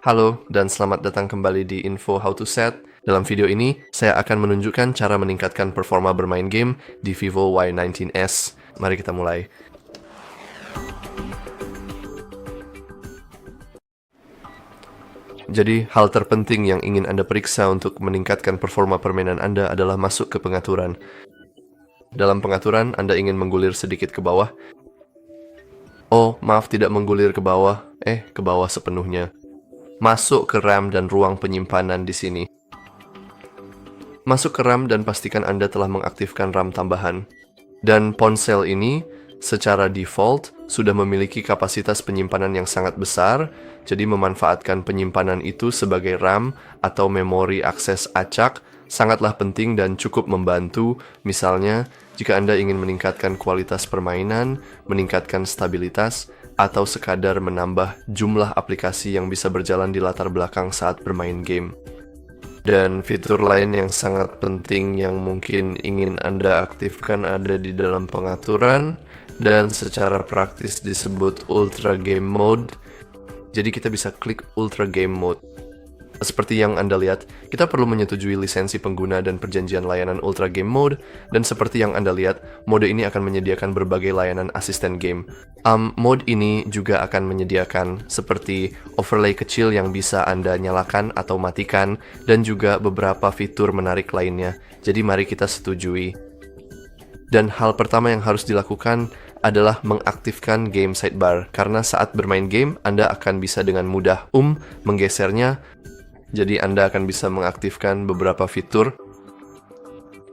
Halo, dan selamat datang kembali di Info How to Set. Dalam video ini, saya akan menunjukkan cara meningkatkan performa bermain game di Vivo Y19s. Mari kita mulai. Jadi, hal terpenting yang ingin Anda periksa untuk meningkatkan performa permainan Anda adalah masuk ke pengaturan. Dalam pengaturan, Anda ingin menggulir sedikit ke bawah. Oh, maaf, tidak menggulir ke bawah. Ke bawah sepenuhnya. Masuk ke RAM dan ruang penyimpanan di sini. Masuk ke RAM dan pastikan Anda telah mengaktifkan RAM tambahan. Dan ponsel ini, secara default, sudah memiliki kapasitas penyimpanan yang sangat besar, jadi memanfaatkan penyimpanan itu sebagai RAM atau memori akses acak sangatlah penting dan cukup membantu. Misalnya, jika Anda ingin meningkatkan kualitas permainan, meningkatkan stabilitas, atau sekadar menambah jumlah aplikasi yang bisa berjalan di latar belakang saat bermain game. Dan fitur lain yang sangat penting yang mungkin ingin Anda aktifkan ada di dalam pengaturan, dan secara praktis disebut Ultra Game Mode. Jadi kita bisa klik Ultra Game Mode. Seperti yang Anda lihat, kita perlu menyetujui lisensi pengguna dan perjanjian layanan Ultra Game Mode, dan seperti yang Anda lihat, mode ini akan menyediakan berbagai layanan asisten game. Mode ini juga akan menyediakan seperti overlay kecil yang bisa Anda nyalakan atau matikan, dan juga beberapa fitur menarik lainnya. Jadi mari kita setujui. Dan hal pertama yang harus dilakukan adalah mengaktifkan game sidebar, karena saat bermain game, Anda akan bisa dengan mudah menggesernya. Jadi Anda akan bisa mengaktifkan beberapa fitur.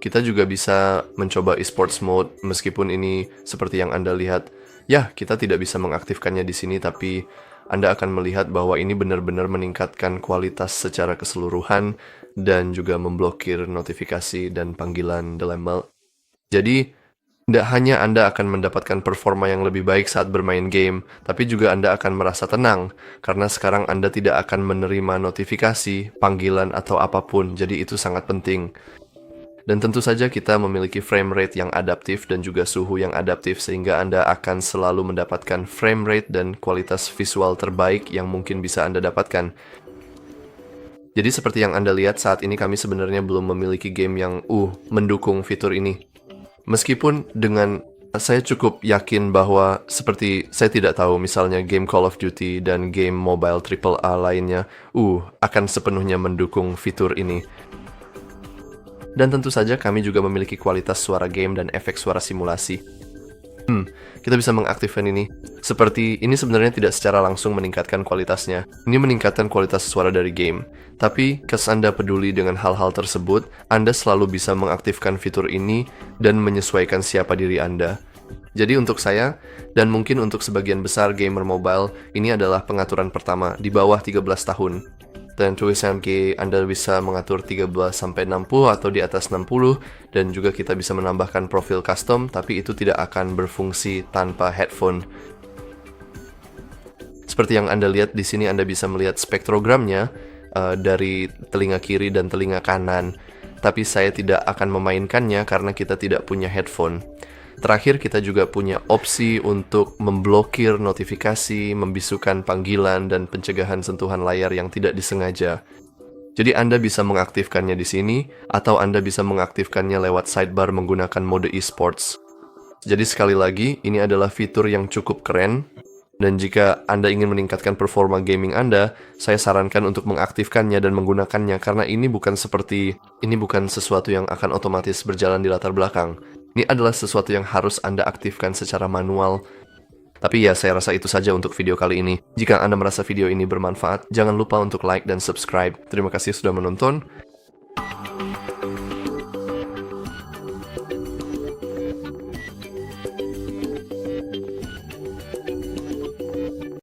Kita juga bisa mencoba esports mode, meskipun ini seperti yang Anda lihat. Ya, kita tidak bisa mengaktifkannya di sini, tapi Anda akan melihat bahwa ini benar-benar meningkatkan kualitas secara keseluruhan dan juga memblokir notifikasi dan panggilan dilema. Jadi, tidak hanya Anda akan mendapatkan performa yang lebih baik saat bermain game, tapi juga Anda akan merasa tenang, karena sekarang Anda tidak akan menerima notifikasi, panggilan, atau apapun, jadi itu sangat penting. Dan tentu saja kita memiliki frame rate yang adaptif dan juga suhu yang adaptif, sehingga Anda akan selalu mendapatkan frame rate dan kualitas visual terbaik yang mungkin bisa Anda dapatkan. Jadi seperti yang Anda lihat, saat ini kami sebenarnya belum memiliki game yang mendukung fitur ini. Meskipun dengan saya cukup yakin bahwa seperti saya tidak tahu misalnya game Call of Duty dan game mobile AAA lainnya akan sepenuhnya mendukung fitur ini. Dan tentu saja kami juga memiliki kualitas suara game dan efek suara simulasi. Kita bisa mengaktifkan ini. Seperti ini sebenarnya tidak secara langsung meningkatkan kualitasnya. Ini meningkatkan kualitas suara dari game. Tapi, ketika Anda peduli dengan hal-hal tersebut, Anda selalu bisa mengaktifkan fitur ini dan menyesuaikan siapa diri Anda. Jadi untuk saya, dan mungkin untuk sebagian besar gamer mobile, ini adalah pengaturan pertama, di bawah 13 tahun. Dan tulisan Anda bisa mengatur 13-60 atau di atas 60, dan juga kita bisa menambahkan profil custom, tapi itu tidak akan berfungsi tanpa headphone. Seperti yang Anda lihat di sini, Anda bisa melihat spektrogramnya dari telinga kiri dan telinga kanan, tapi saya tidak akan memainkannya karena kita tidak punya headphone. Terakhir, kita juga punya opsi untuk memblokir notifikasi, membisukan panggilan, dan pencegahan sentuhan layar yang tidak disengaja. Jadi Anda bisa mengaktifkannya di sini, atau Anda bisa mengaktifkannya lewat sidebar menggunakan mode esports. Jadi sekali lagi, ini adalah fitur yang cukup keren, dan jika Anda ingin meningkatkan performa gaming Anda, saya sarankan untuk mengaktifkannya dan menggunakannya, karena ini bukan sesuatu yang akan otomatis berjalan di latar belakang. Ini adalah sesuatu yang harus Anda aktifkan secara manual. Tapi ya, saya rasa itu saja untuk video kali ini. Jika Anda merasa video ini bermanfaat, jangan lupa untuk like dan subscribe. Terima kasih sudah menonton.